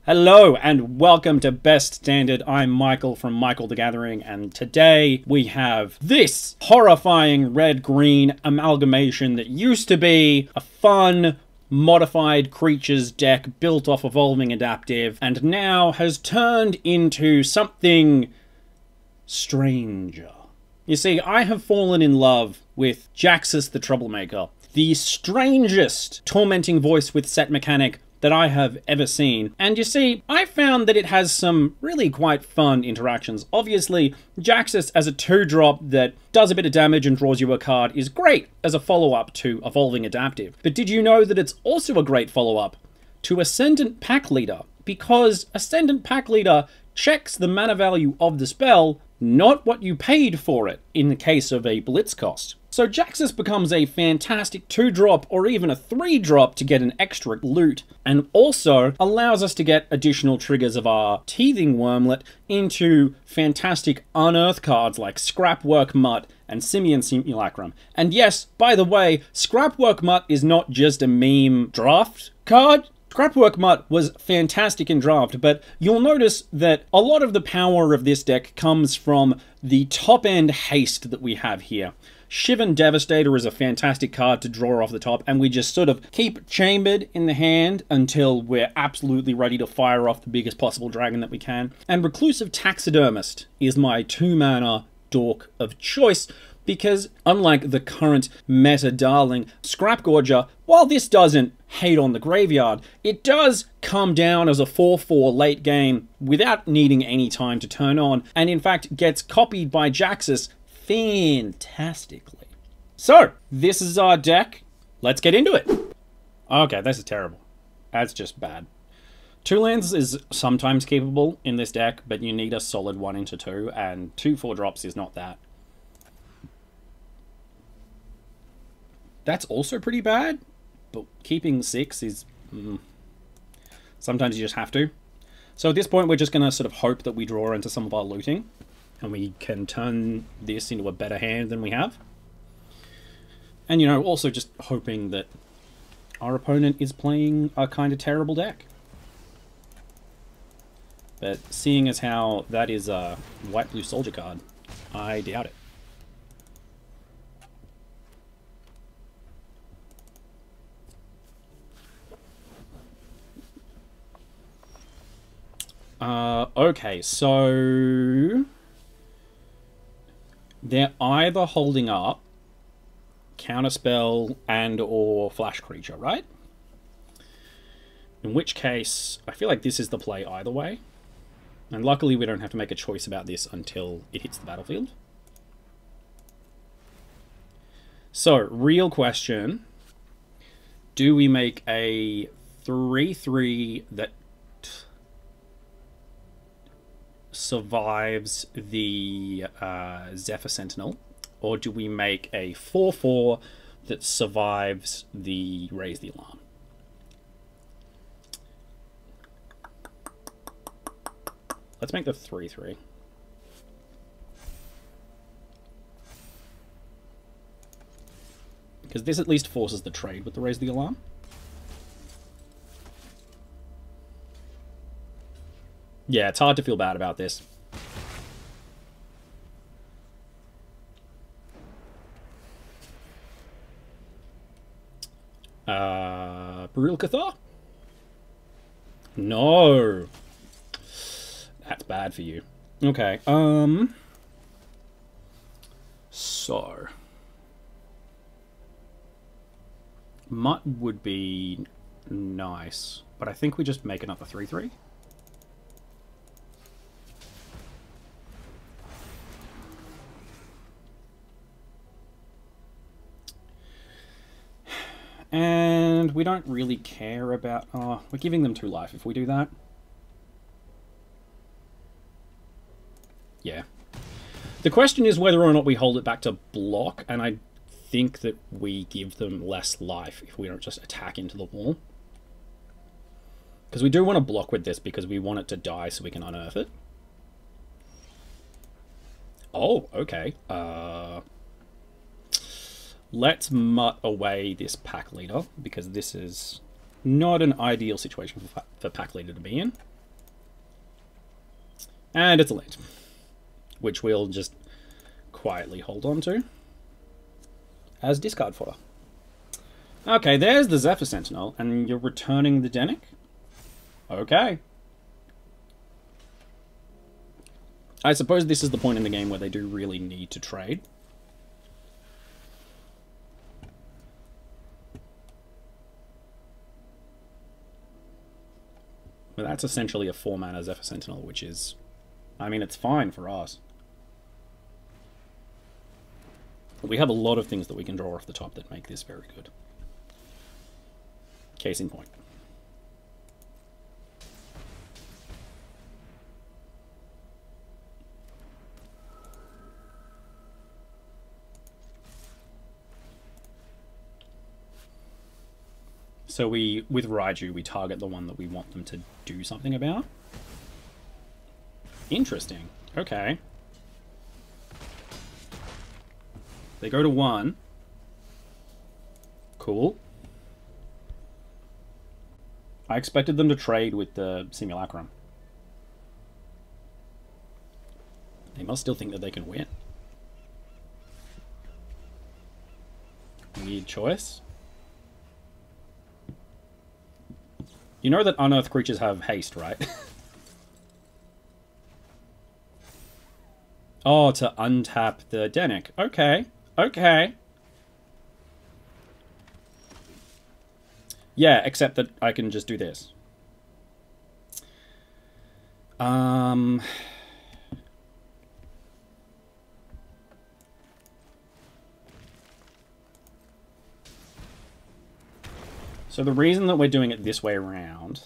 Hello and welcome to Best Standard. I'm Michael from Michael the Gathering, and today we have this horrifying red-green amalgamation that used to be a fun, modified creatures deck built off Evolving Adaptive, and now has turned into something stranger. You see, I have fallen in love with Jaxis the Troublemaker, the strangest tormenting voice with set mechanic that I have ever seen. And you see, I found that it has some really quite fun interactions. Obviously, Jaxis as a 2-drop that does a bit of damage and draws you a card is great as a follow-up to Evolving Adaptive. But did you know that it's also a great follow-up to Ascendant Packleader? Because Ascendant Packleader checks the mana value of the spell, not what you paid for it in the case of a blitz cost. So Jaxis becomes a fantastic 2-drop or even a 3-drop to get an extra loot, and also allows us to get additional triggers of our Teething Wurmlet into fantastic unearth cards like Scrapwork Mutt and Simian Simulacrum. And yes, by the way, Scrapwork Mutt is not just a meme draft card. Scrapwork Mutt was fantastic in draft, but you'll notice that a lot of the power of this deck comes from the top-end haste that we have here. Shivan Devastator is a fantastic card to draw off the top, and we just sort of keep chambered in the hand until we're absolutely ready to fire off the biggest possible dragon that we can. And Reclusive Taxidermist is my 2-mana dork of choice, because unlike the current meta darling Scrapgorger, while this doesn't hate on the graveyard, it does come down as a 4/4 late game without needing any time to turn on, and in fact gets copied by Jaxis fantastically. So, this is our deck. Let's get into it. Okay, this is terrible. That's just bad. 2 lands is sometimes keepable in this deck, but you need a solid 1 into 2, and 2 4-drops is not that. That's also pretty bad, but keeping 6 is... sometimes you just have to. So at this point, we're just going to sort of hope that we draw into some of our looting, and we can turn this into a better hand than we have. And, you know, also just hoping that our opponent is playing a kind of terrible deck. But seeing as how that is a white-blue soldier card, I doubt it. Okay, so they're either holding up Counterspell and or Flash Creature, right? In which case, I feel like this is the play either way. And luckily we don't have to make a choice about this until it hits the battlefield. So, real question. Do we make a 3/3 that survives the Zephyr Sentinel, or do we make a 4/4 that survives the Raise the Alarm? Let's make the 3/3. Because this at least forces the trade with the Raise the Alarm. Yeah, it's hard to feel bad about this. Brutal Cathar? No. That's bad for you. Okay, so Mutt would be nice, but I think we just make another 3/3. And we don't really care about... Oh, we're giving them 2 life if we do that. Yeah. The question is whether or not we hold it back to block, and I think that we give them less life if we don't just attack into the wall. Because we do want to block with this because we want it to die so we can unearth it. Oh, okay. Let's mutt away this pack leader, because this is not an ideal situation for pack leader to be in. And it's a land, which we'll just quietly hold on to as discard fodder. Okay, there's the Zephyr Sentinel, and you're returning the Dennick? Okay. I suppose this is the point in the game where they do really need to trade. But that's essentially a 4-mana Zephyr Sentinel, which is... I mean, it's fine for us. But we have a lot of things that we can draw off the top that make this very good. Case in point. So with Raiju, we target the one that we want them to do something about. Interesting. Okay. They go to 1. Cool. I expected them to trade with the Simulacrum. They must still think that they can win. Weird choice. You know that unearthed creatures have haste, right? Oh, to untap the Dennick. Okay. Okay. Yeah, except that I can just do this. So the reason that we're doing it this way around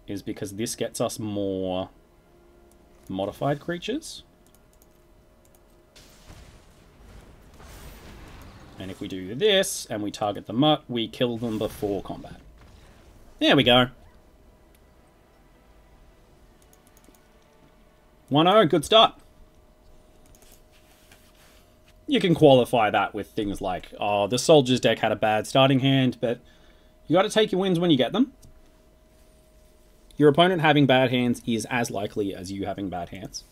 is because this gets us more modified creatures. And if we do this, and we target the Mutt, we kill them before combat. There we go. 1-0, good start. You can qualify that with things like, oh, the Soldier's deck had a bad starting hand, but you got to take your wins when you get them. Your opponent having bad hands is as likely as you having bad hands.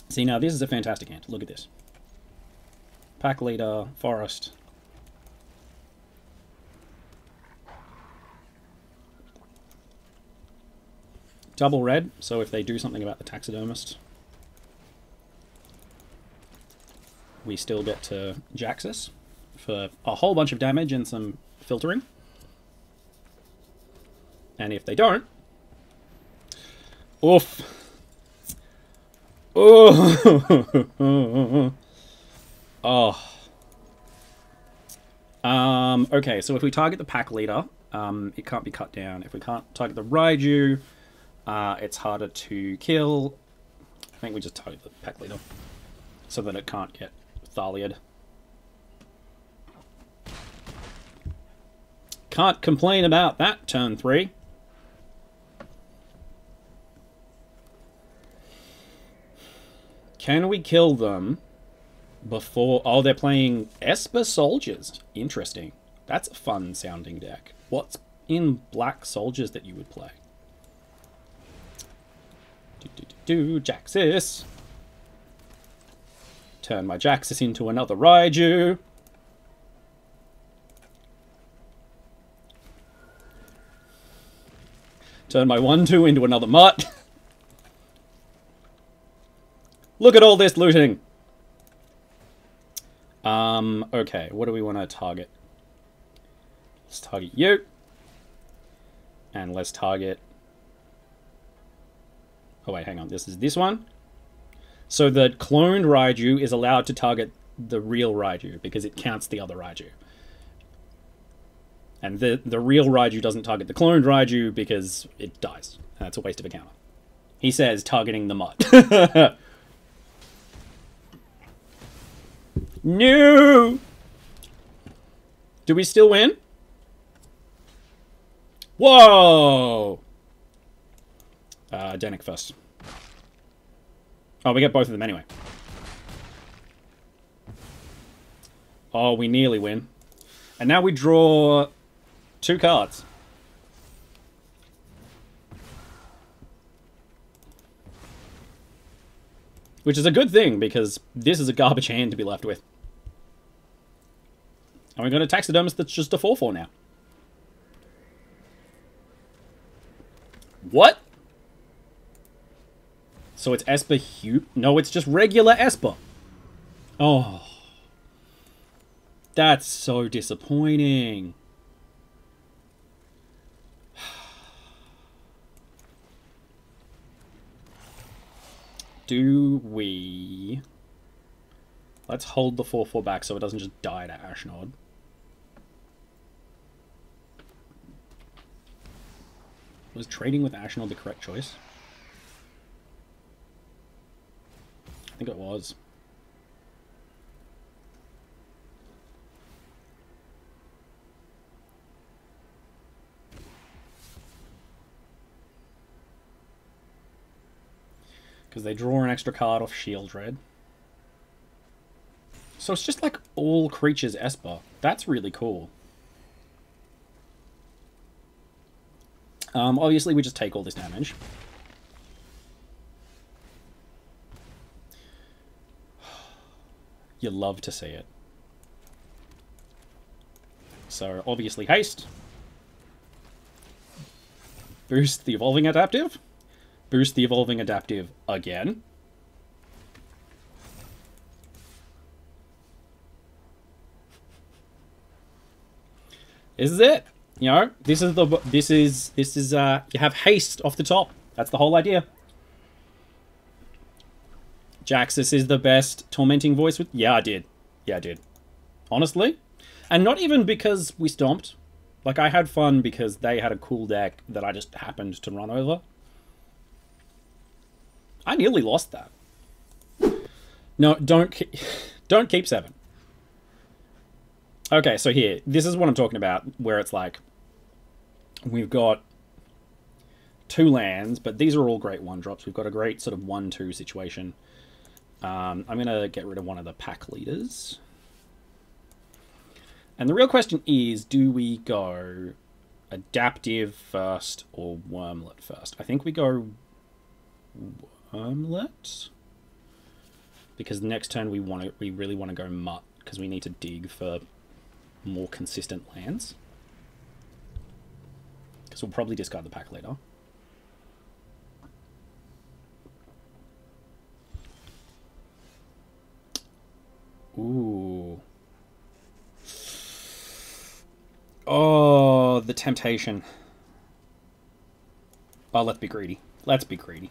See, now this is a fantastic hand. Look at this. Packleader, Forest. Double red, so if they do something about the Taxidermist, we still get to Jaxis for a whole bunch of damage and some filtering. And if they don't... Oof. Oh. Oh. Okay, so if we target the Packleader, it can't be cut down. If we can't target the Raiju, it's harder to kill. I think we just target the Packleader so that it can't get Thalia'd. Can't complain about that, turn 3. Can we kill them before... Oh, they're playing Esper Soldiers. Interesting. That's a fun sounding deck. What's in black soldiers that you would play? Jaxis. Turn my Jaxis into another Raiju. Turn my 1/2 into another Mutt. Look at all this looting. Okay, what do we want to target? Let's target you. And let's target... Oh wait, hang on. This is this one. So the cloned Raiju is allowed to target the real Raiju because it counts the other Raiju. And the real Raiju doesn't target the cloned Raiju because it dies. That's a waste of a counter. He says targeting the Mutt. No! Do we still win? Whoa! Dennick first. Oh, we get both of them anyway. Oh, we nearly win. And now we draw 2 cards. Which is a good thing, because this is a garbage hand to be left with. And we've got a Taxidermist that's just a 4/4 now. What? So it's Esper Hugh? No, it's just regular Esper. Oh. That's so disappointing. Do we... Let's hold the 4/4 back so it doesn't just die to Ashnod. Was trading with Ashnod the correct choice? I think it was. Because they draw an extra card off Shield Red. So it's just like all creatures Esper. That's really cool. Obviously we just take all this damage. You love to see it. So obviously haste. Boost the Evolving Adaptive. Boost the Evolving Adaptive again. This is it. You know, this is you have haste off the top. That's the whole idea. Jaxis is the best tormenting voice with... Yeah, I did. Yeah, I did. Honestly. And not even because we stomped. Like, I had fun because they had a cool deck that I just happened to run over. I nearly lost that. No, don't keep 7. Okay, so here, this is what I'm talking about, where it's like, we've got 2 lands, but these are all great 1-drops. We've got a great sort of 1-2 situation. I'm going to get rid of one of the pack leaders. And the real question is, do we go Adaptive first or Wurmlet first? I think we go Wurmlet, because next turn we really want to go Mutt, because we need to dig for more consistent lands. Because we'll probably discard the pack leader. Ooh. Oh, the temptation. Oh, let's be greedy. Let's be greedy.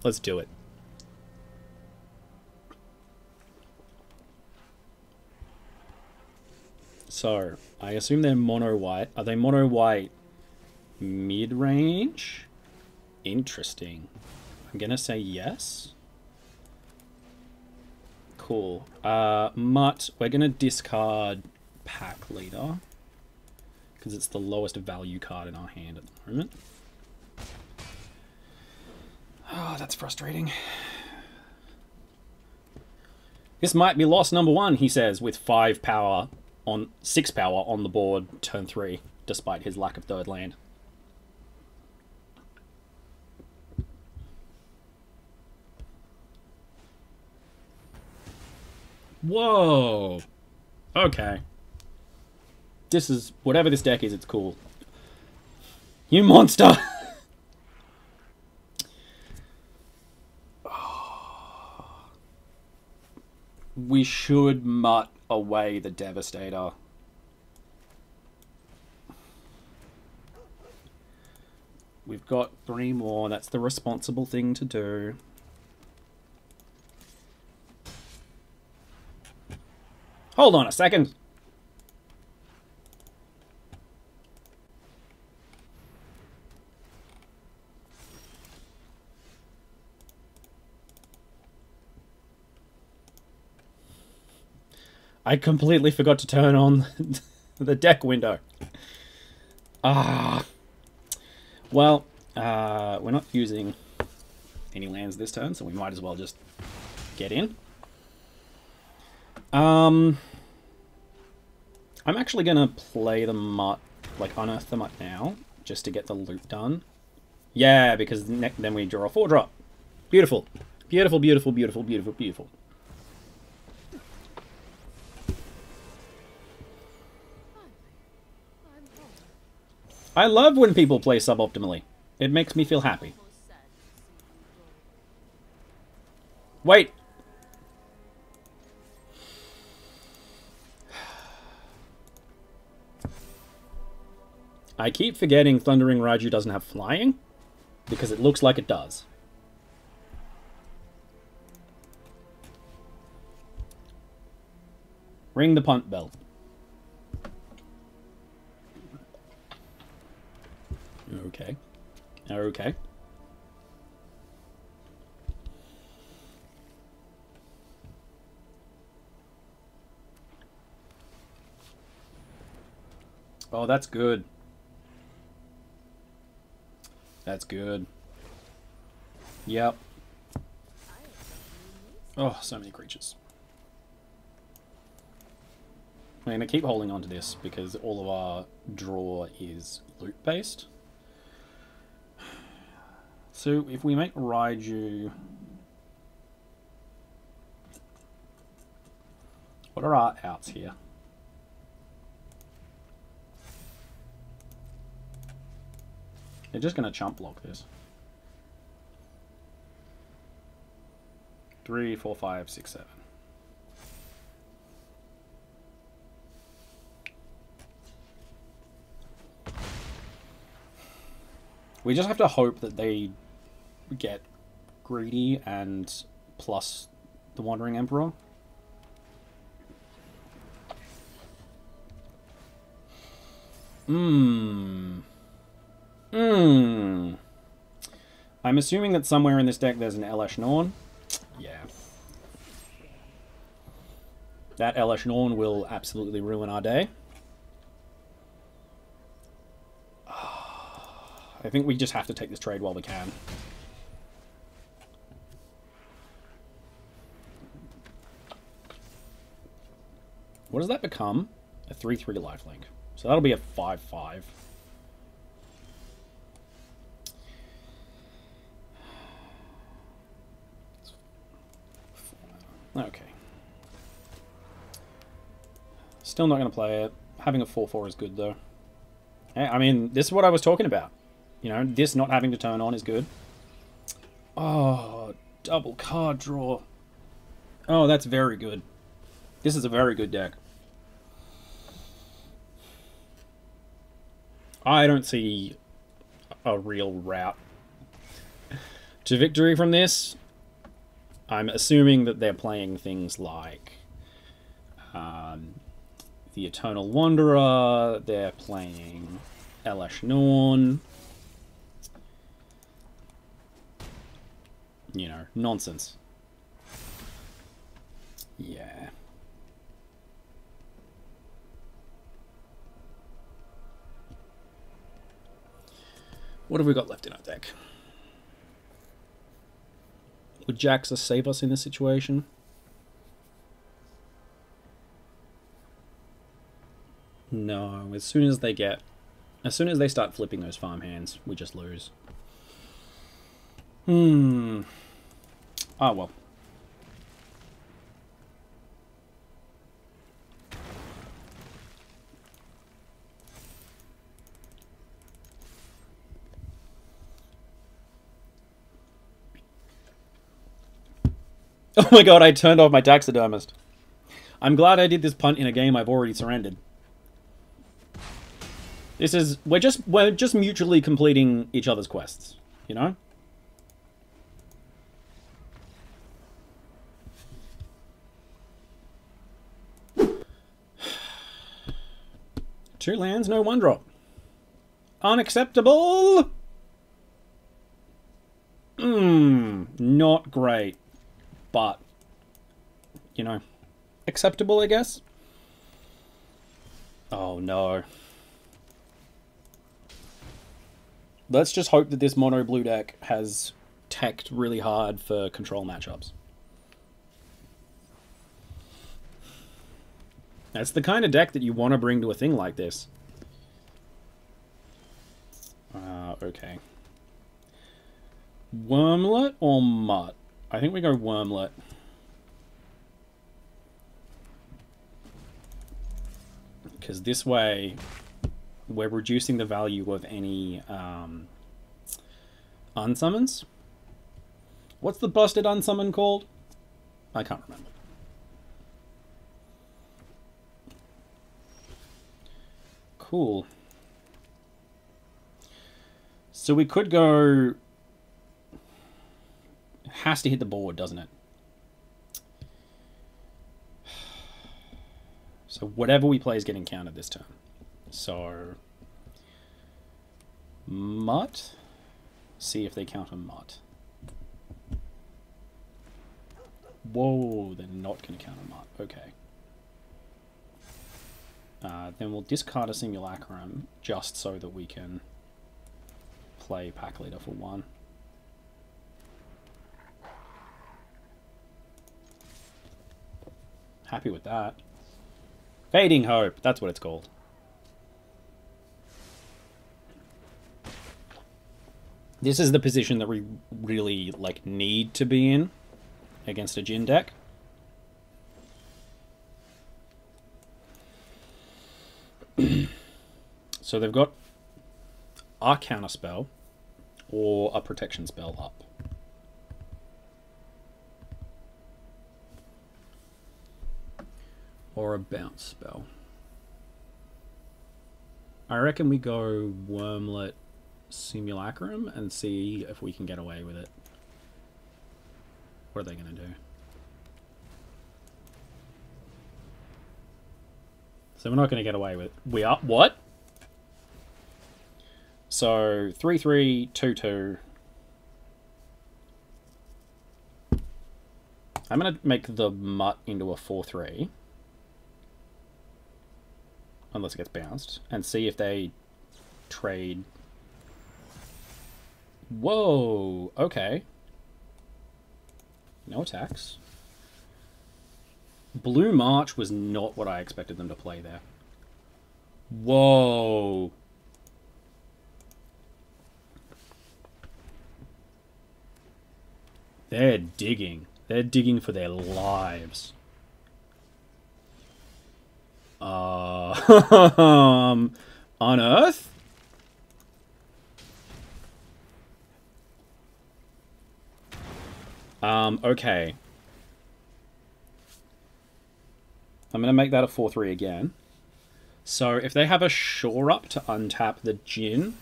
Let's do it. So, I assume they're mono-white. Are they mono-white mid-range? Interesting. I'm gonna say yes. Cool. Mutt, we're gonna discard Pack Leader, because it's the lowest value card in our hand at the moment. Oh, that's frustrating. This might be loss number 1, he says, with 6 power on the board turn 3, despite his lack of 3rd land. Whoa. Okay. This is... whatever this deck is, it's cool. You monster! We should Mutt away the Devastator. We've got 3 more. That's the responsible thing to do. Hold on a second. I completely forgot to turn on the deck window. Ah. Well, we're not using any lands this turn, so we might as well just get in. I'm actually going to play the Mutt, like unearth the Mutt now, just to get the loot done. Yeah, because then we draw a 4-drop. Beautiful. Beautiful, beautiful, beautiful, beautiful, beautiful. I love when people play suboptimally. It makes me feel happy. Wait! I keep forgetting Thundering Raiju doesn't have flying, because it looks like it does. Ring the punt bell. Okay. Okay. Oh, that's good. That's good. Yep. Oh, so many creatures. I'm going to keep holding on to this because all of our draw is loot-based. So if we make Raiju... What are our outs here? They're just going to chump block this. 3, 4, 5, 6, 7. We just have to hope that they get greedy and plus the Wandering Emperor. I'm assuming that somewhere in this deck there's an Elesh Norn. Yeah. That Elesh Norn will absolutely ruin our day. I think we just have to take this trade while we can. What does that become? A 3/3 lifelink. So that'll be a 5/5. Okay. Still not going to play it. Having a 4/4 is good, though. I mean, this is what I was talking about. You know, this not having to turn on is good. Oh, double card draw. Oh, that's very good. This is a very good deck. I don't see a real route to victory from this. I'm assuming that they're playing things like the Eternal Wanderer, they're playing Elesh Norn. You know, nonsense. Yeah. What have we got left in our deck? Would Jaxis save us in this situation? No, as soon as they start flipping those farm hands, we just lose. Oh well. Oh my god, I turned off my taxidermist. I'm glad I did this punt in a game I've already surrendered. This is... We're just mutually completing each other's quests, you know? Two lands, no 1-drop. Unacceptable! Not great. But, you know, acceptable, I guess? Oh, no. Let's just hope that this mono blue deck has teched really hard for control matchups. That's the kind of deck that you want to bring to a thing like this. Okay. Wurmlet or Mutt? I think we go Wurmlet. Because this way, we're reducing the value of any unsummons. What's the busted unsummon called? I can't remember. Cool. So we could go... Has to hit the board, doesn't it? So whatever we play is getting countered this turn. So... Mutt? See if they counter Mutt. Whoa, they're not going to counter Mutt. Okay. Then we'll discard a Simulacrum just so that we can play Packleader for 1. Happy with that. Fading Hope, that's what it's called. This is the position that we really like need to be in against a Djinn deck. So they've got a counter spell or a protection spell up. Or a bounce spell. I reckon we go Wurmlet Simulacrum and see if we can get away with it. What are they going to do? So we're not going to get away with it. We are... What? So 3/3, 2/2. I'm going to make the Mutt into a 4/3. Unless it gets bounced. And see if they trade... Whoa! Okay. No attacks. Blue March was not what I expected them to play there. Whoa! They're digging. They're digging for their lives. Unearth? Okay. I'm going to make that a 4/3 again. So if they have a Shore Up to untap the Djinn,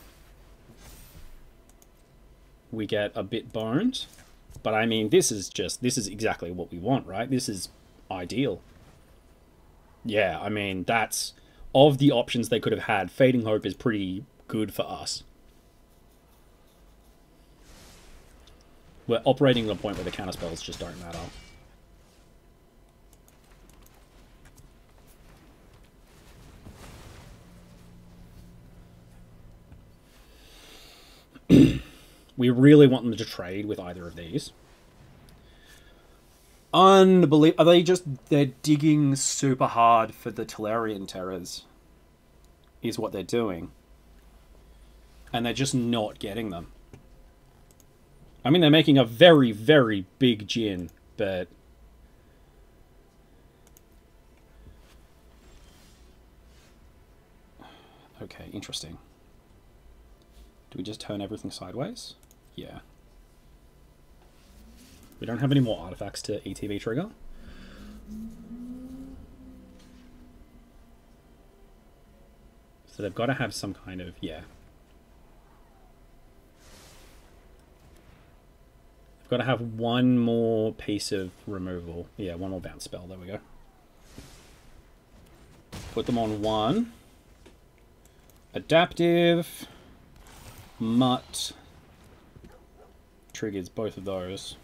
we get a bit boned. But I mean, this is exactly what we want, right? This is ideal. Yeah, I mean, that's... Of the options they could have had, Fading Hope is pretty good for us. We're operating at a point where the counterspells just don't matter. We really want them to trade with either of these. Unbelievable. Are they just... They're digging super hard for the Tolarian Terrors. Is what they're doing. And they're just not getting them. I mean, they're making a very, very big Djinn, but... Okay, interesting. Do we just turn everything sideways? Yeah. We don't have any more artifacts to ETB trigger. So they've got to have some kind of... Yeah. They've got to have one more piece of removal. Yeah, one more bounce spell. There we go. Put them on 1. Adaptive. Mutt. Triggers both of those.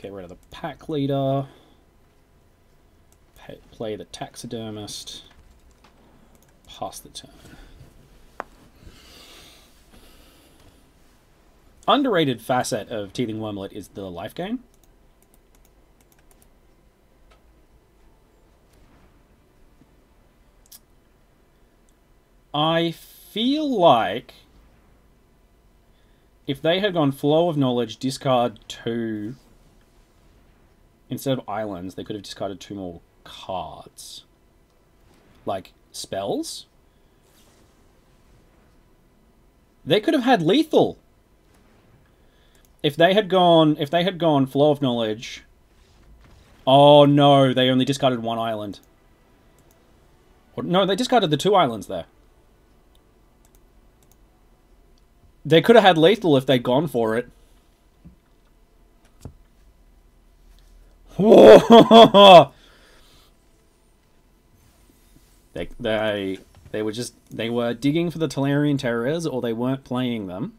Get rid of the Packleader. Play the Taxidermist. Pass the turn. Underrated facet of Teething Wurmlet is the life gain. I feel like If they had gone Flow of Knowledge, discard 2... Instead of islands, they could have discarded 2 more cards. Like, spells? They could have had lethal. If they had gone Flow of Knowledge... Oh no, they only discarded 1 island. Or, no, they discarded the 2 islands there. They could have had lethal if they'd gone for it. Whoa! They were digging for the Tolarian Terrors, or they weren't playing them.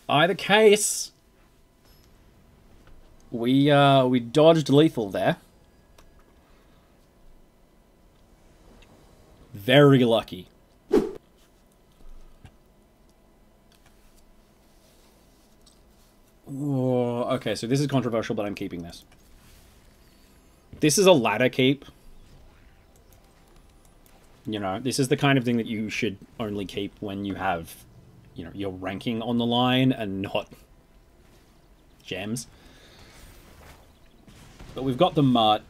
Either case, we dodged lethal there. Very lucky. Whoa, okay, so this is controversial, but I'm keeping this. This is a ladder keep. You know, this is the kind of thing that you should only keep when you have, you know, your ranking on the line and not gems. But we've got the Mutt.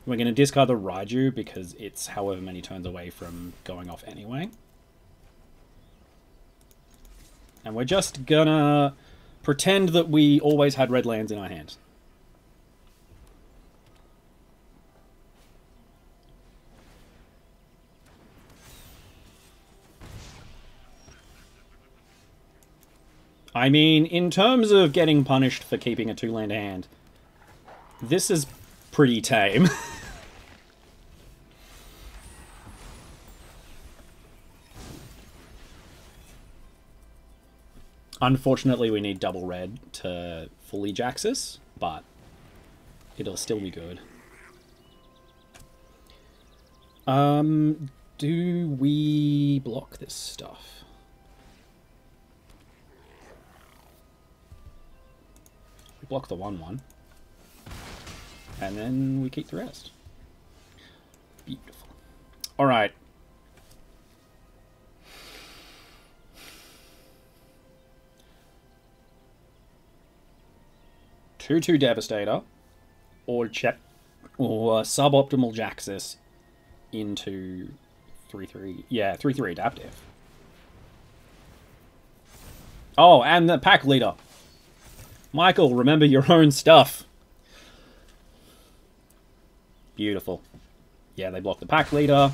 We're going to discard the Raiju because it's however many turns away from going off anyway. And we're just gonna pretend that we always had red lands in our hands. I mean, in terms of getting punished for keeping a 2-land hand, this is pretty tame. Unfortunately, we need double red to fully Jaxis, but it'll still be good. Do we block this stuff? We block the 1/1. And then we keep the rest. Beautiful. Alright. Two Devastator, or suboptimal Jaxis into 3/3. Yeah, 3/3 adaptive. Oh, and the pack leader. Michael, remember your own stuff. Beautiful. Yeah, they blocked the pack leader.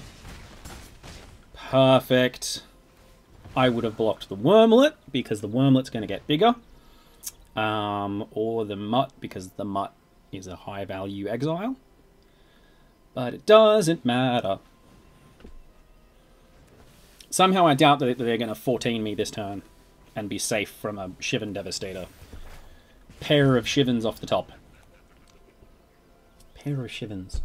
Perfect. I would have blocked the Wurmlet because the Wurmlet's going to get bigger. Or the Mutt, because the Mutt is a high-value exile. But it doesn't matter. Somehow I doubt that they're going to 14 me this turn and be safe from a Shivan Devastator. Pair of Shivans off the top. Pair of Shivans.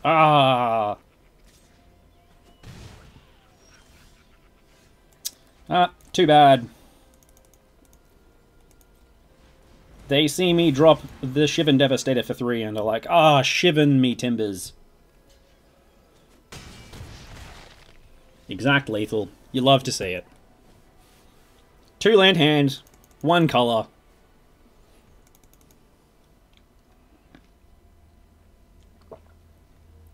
Ah! Too bad. They see me drop the Shivan Devastator for 3 and are like, ah, Shivan me timbers. Exact lethal. You love to see it. 2-land hand, 1 color.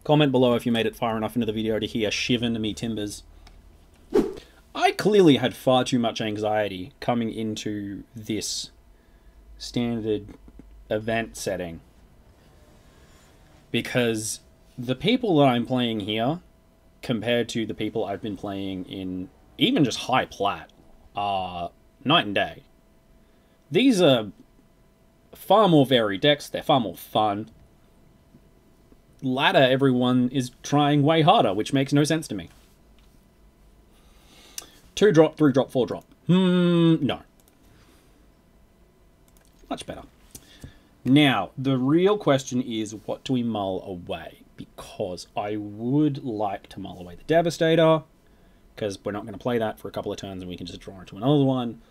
Comment below if you made it far enough into the video to hear Shivan me timbers. I clearly had far too much anxiety coming into this standard event setting. Because the people that I'm playing here, compared to the people I've been playing in even just high plat, are night and day. These are far more varied decks, they're far more fun. Ladder, everyone is trying way harder, which makes no sense to me. 2-drop, 3-drop, 4-drop. No. Much better. Now, the real question is, what do we mull away? Because I would like to mull away the Devastator, because we're not going to play that for a couple of turns and we can just draw into another one.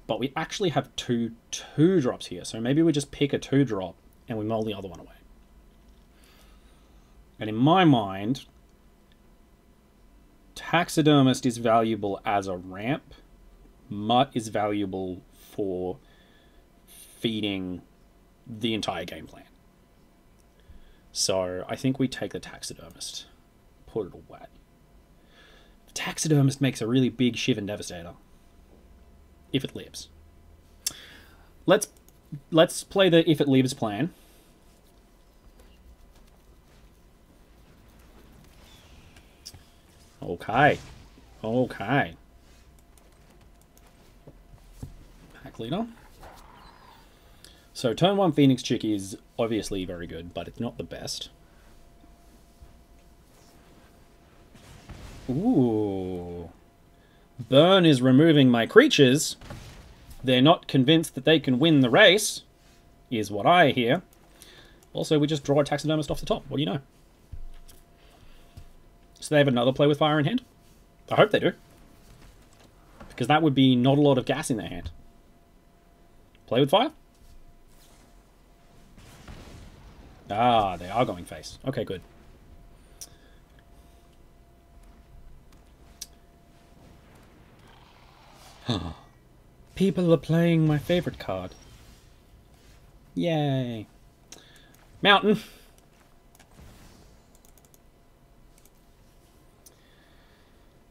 But we actually have 2 2-drops here, so maybe we just pick a 2-drop and we mull the other one away. And in my mind, Taxidermist is valuable as a ramp. Mutt is valuable for feeding the entire game plan. So I think we take the Taxidermist, put it away. Taxidermist makes a really big Shivan Devastator, if it lives. Let's play the if it lives plan. Okay. Okay. Packleader. So turn 1 Phoenix Chick is obviously very good, but it's not the best. Ooh. Burn is removing my creatures. They're not convinced that they can win the race, is what I hear. Also, we just draw a Taxidermist off the top. What do you know? So they have another play with fire in hand? I hope they do. Because that would be not a lot of gas in their hand. Play with fire? Ah, they are going face. Okay, good. People are playing my favorite card. Yay. Mountain.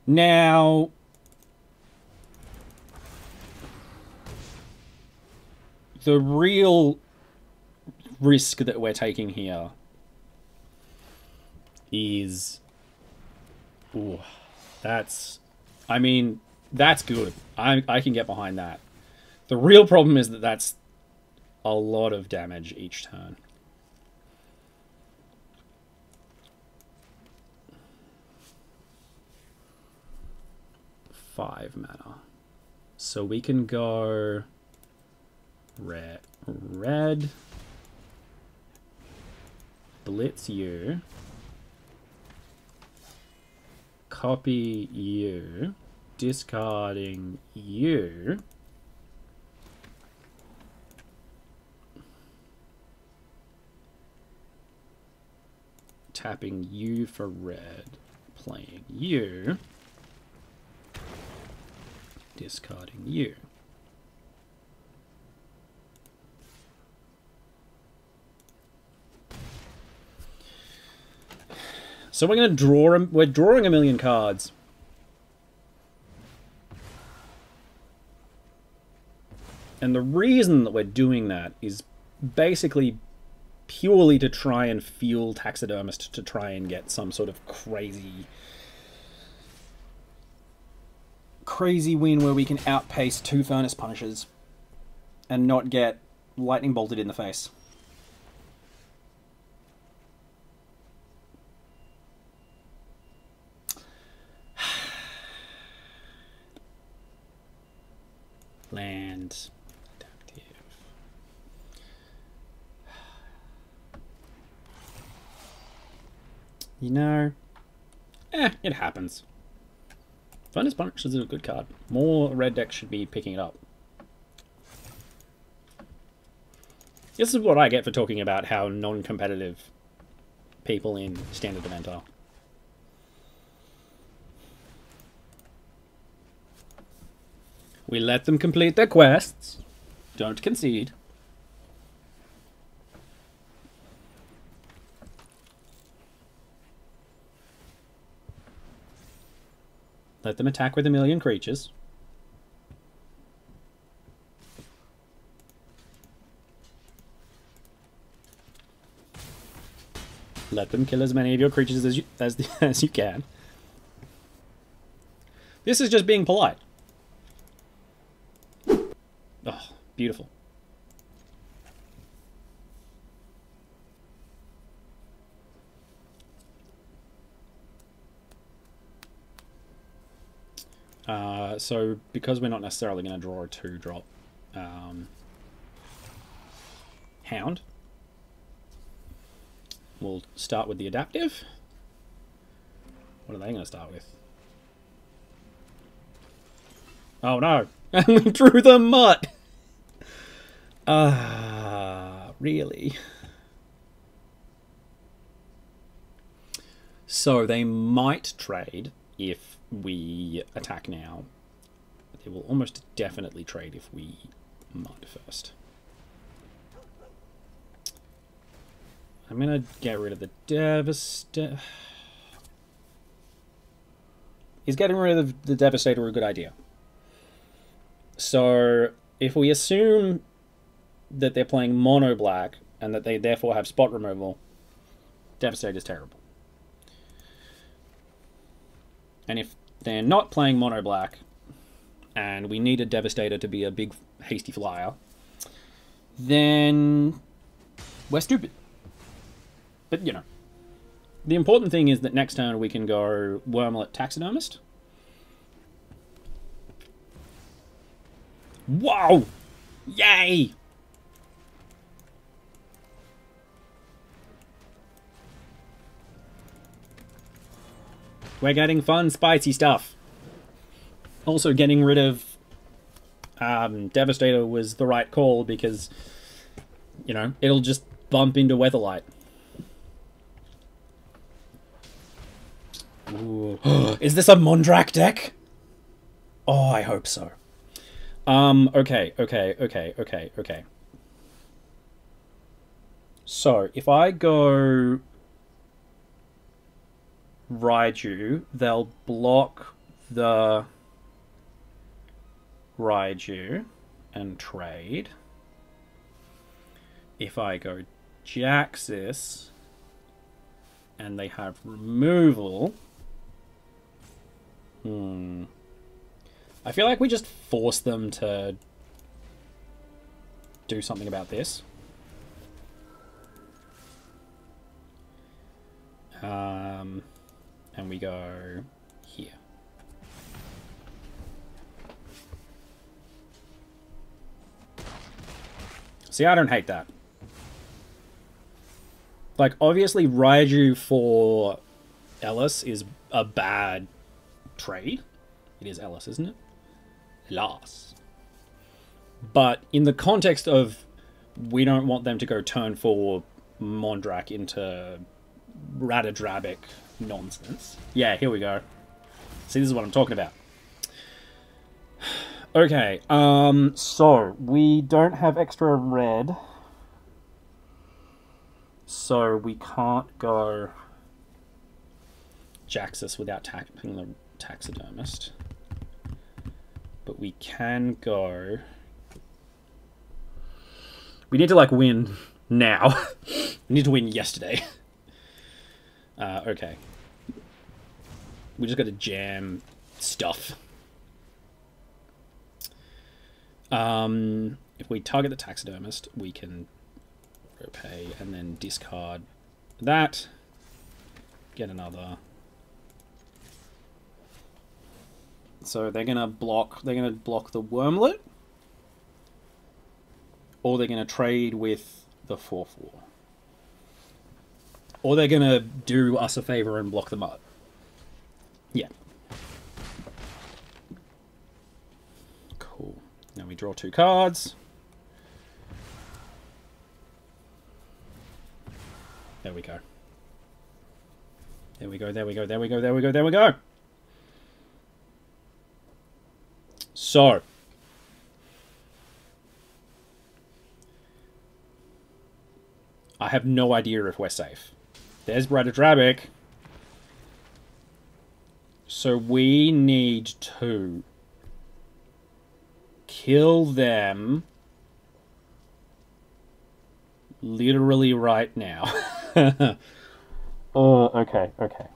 Now, the real risk that we're taking here is... Ooh, that's... I mean, that's good. I can get behind that. The real problem is that that's a lot of damage each turn. Five mana. So we can go red, blitz you, copy you, discarding you, tapping you for red, playing you, discarding you. So we're going to draw them. We're drawing a million cards. And the reason that we're doing that is basically purely to try and fuel Taxidermist to try and get some sort of crazy win where we can outpace 2 Furnace Punishers and not get lightning bolted in the face. Land. Adaptive. You know, it happens. Furnace Punch is a good card. More red decks should be picking it up. This is what I get for talking about how non-competitive people in Standard Event are. We let them complete their quests. Don't concede. Let them attack with a million creatures. Let them kill as many of your creatures as you can. This is just being polite. Oh, beautiful. So because we're not necessarily going to draw a 2-drop Hound, we'll start with the adaptive. What are they going to start with? Oh no! And we drew the Mutt! Really? So they might trade if we attack now. They will almost definitely trade if we mud first. I'm going to get rid of the Devastator. Is getting rid of the Devastator a good idea? So if we assume that they're playing mono black and that they therefore have spot removal, Devastator is terrible. And if they're not playing mono black and we need a Devastator to be a big hasty flyer, then we're stupid. But, you know, the important thing is that next turn we can go Wurmlet Taxidermist. Wow! Yay! We're getting fun, spicy stuff. Also, getting rid of Devastator was the right call because, you know, it'll just bump into Weatherlight. Ooh. Is this a Mondrak deck? Oh, I hope so. Okay. So, if I go Raiju, they'll block the Raiju and trade. If I go Jaxis and they have removal, I feel like we just force them to do something about this. And we go here. See, I don't hate that. Like, obviously, Raiju for Ellis is a bad trade. It is Ellis, isn't it? Ellis. But in the context of we don't want them to go turn 4 Mondrak into Ratadrabik nonsense. Yeah, here we go. See, this is what I'm talking about. Okay, so we don't have extra red. So we can't go Jaxis without tapping the Taxidermist. But we can go... We need to, like, win now. We need to win yesterday. Okay. We just got to jam stuff. If we target the Taxidermist, we can repay and then discard that. Get another. So they're gonna block. They're gonna block the Wurmlet, or they're gonna trade with the 4/4, or they're gonna do us a favor and block the Mutt. Yeah. Cool. Now we draw 2 cards. There we go. There we go. There we go. There we go. There we go. There we go. So, I have no idea if we're safe. There's Ratadrabik. So we need to kill them literally right now. Oh, okay, okay.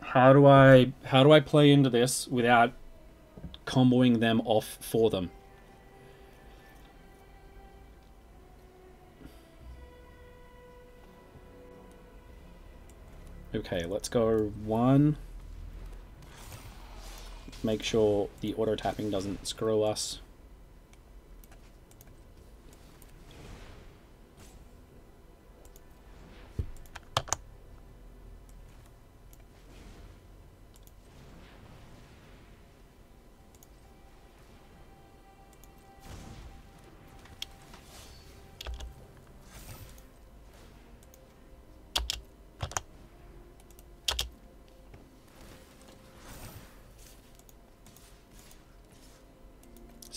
How do I play into this without comboing them off for them? Okay, let's go 1. Make sure the auto tapping doesn't screw us.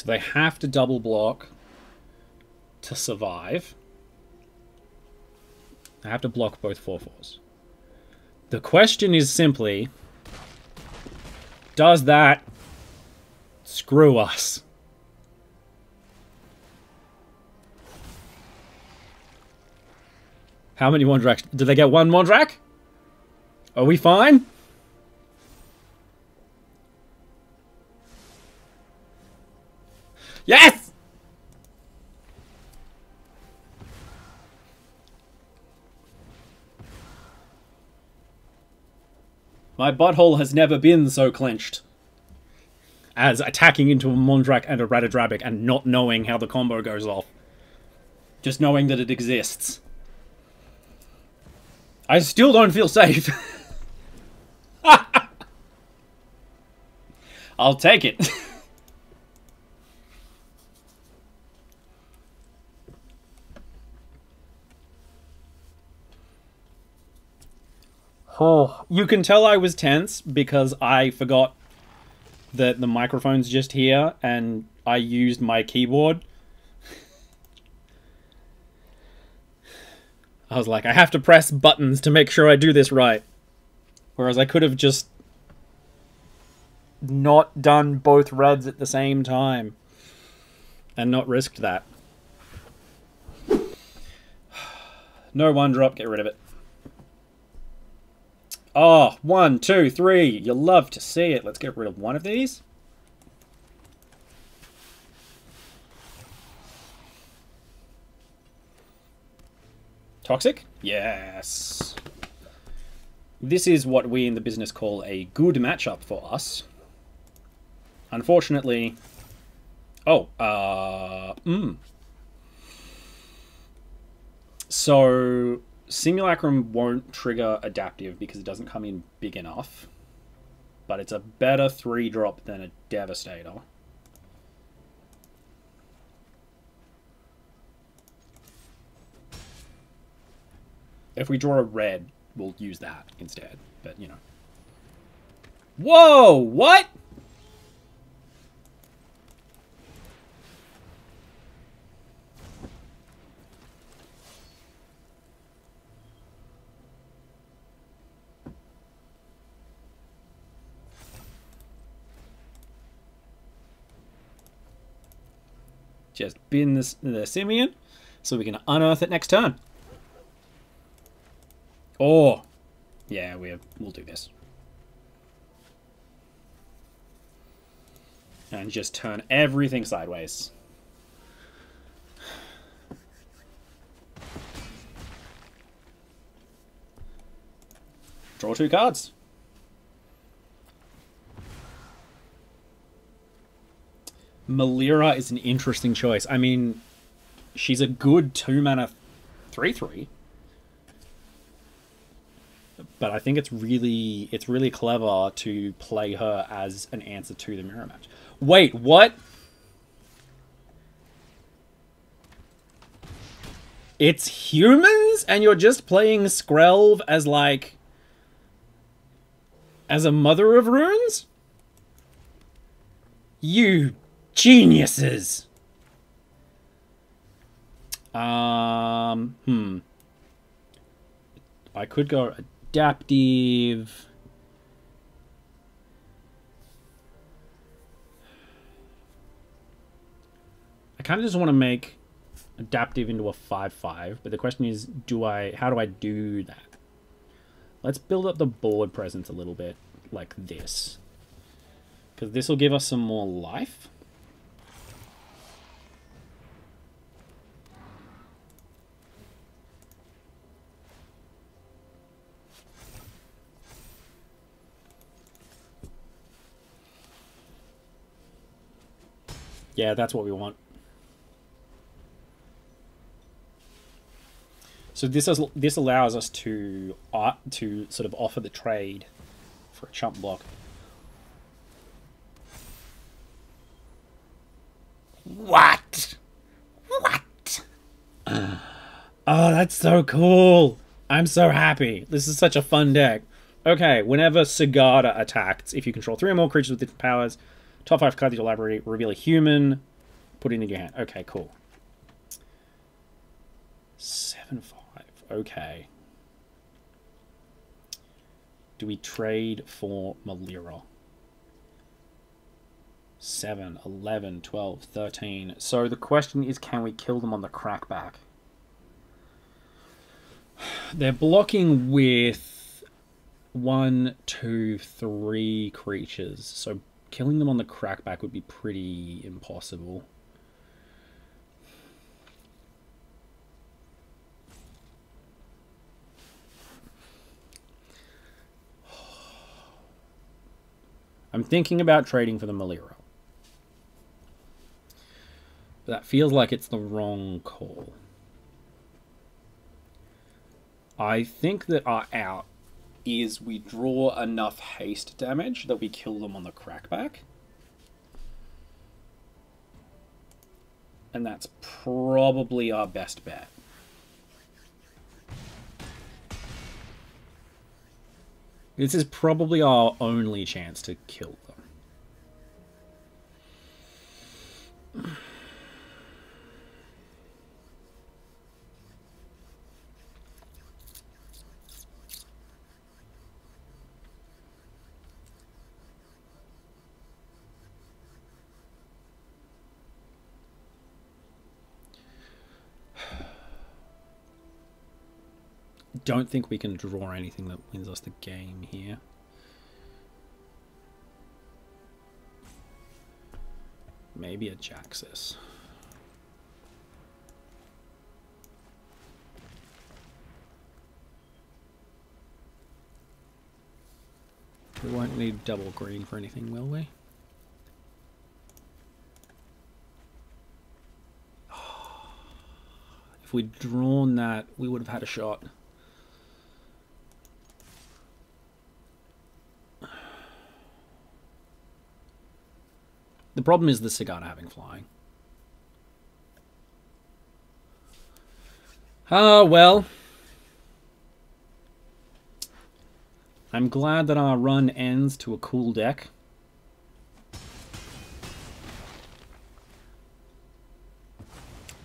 So they have to double block to survive. They have to block both 4/4s. The question is simply, does that screw us? How many Mondraks? Did they get one Mondrak? Are we fine? Yes! My butthole has never been so clenched as attacking into a Mondrak and a Ratadrabik and not knowing how the combo goes off. Just knowing that it exists. I still don't feel safe. I'll take it. Oh, you can tell I was tense because I forgot that the microphone's just here and I used my keyboard. I was like, I have to press buttons to make sure I do this right. Whereas I could have just not done both reds at the same time and not risked that. No one drop, get rid of it. Oh, 1, 2, 3. You love to see it. Let's get rid of one of these. Toxic? Yes. This is what we in the business call a good matchup for us. Unfortunately... Oh, So, Simulacrum won't trigger Adaptive because it doesn't come in big enough. But it's a better 3-drop than a Devastator. If we draw a red, we'll use that instead. But, you know. Whoa! What? Just bin the Simian so we can unearth it next turn. Oh, yeah, we'll do this. And just turn everything sideways. Draw 2 cards. Melira is an interesting choice. I mean, she's a good 2-mana 3/3. But I think it's really clever to play her as an answer to the mirror match. Wait, what? It's humans and you're just playing Skrelv as like as a mother of runes? You geniuses. I could go Adaptive. I kind of just want to make Adaptive into a 5/5, but the question is, how do I do that? Let's build up the board presence a little bit like this, because this will give us some more life. Yeah, that's what we want. So this allows us to sort of offer the trade for a chump block. What? What? Oh, that's so cool. I'm so happy. This is such a fun deck. Okay, whenever Sigarda attacks, if you control 3 or more creatures with different powers, top 5 cards of your library, reveal a human Put it into your hand. Okay, cool. 7-5. Okay. Do we trade for Melira? 7, 11, 12, 13. So the question is, can we kill them on the crackback? They're blocking with 1, 2, 3 creatures. So killing them on the crackback would be pretty impossible. I'm thinking about trading for the Melira. But that feels like it's the wrong call. I think that our out is we draw enough haste damage that we kill them on the crackback. And that's probably our best bet. This is probably our only chance to kill them. Don't think we can draw anything that wins us the game here. Maybe a Jaxis. We won't need double green for anything, will we? If we'd drawn that, we would have had a shot. The problem is the Sagana having flying. Ah, well. I'm glad that our run ends to a cool deck.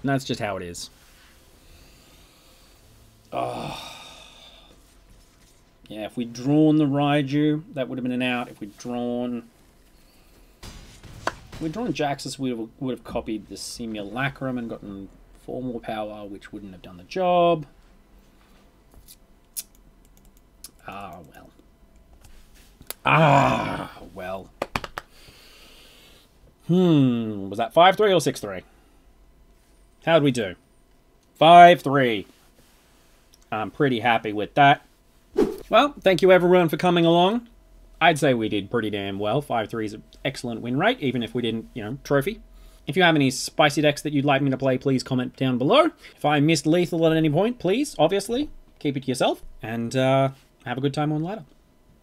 And that's just how it is. Oh. Yeah, if we'd drawn the Raiju, that would have been an out. If we'd drawn Jaxis, we would have copied the Simulacrum and gotten 4 more power, which wouldn't have done the job. Ah, well. Ah, well. Was that 5-3 or 6-3? How'd we do? 5-3. I'm pretty happy with that. Well, thank you everyone for coming along. I'd say we did pretty damn well. 5-3 is an excellent win rate, even if we didn't, you know, trophy. If you have any spicy decks that you'd like me to play, please comment down below. If I missed lethal at any point, please, obviously, keep it to yourself. And have a good time on ladder.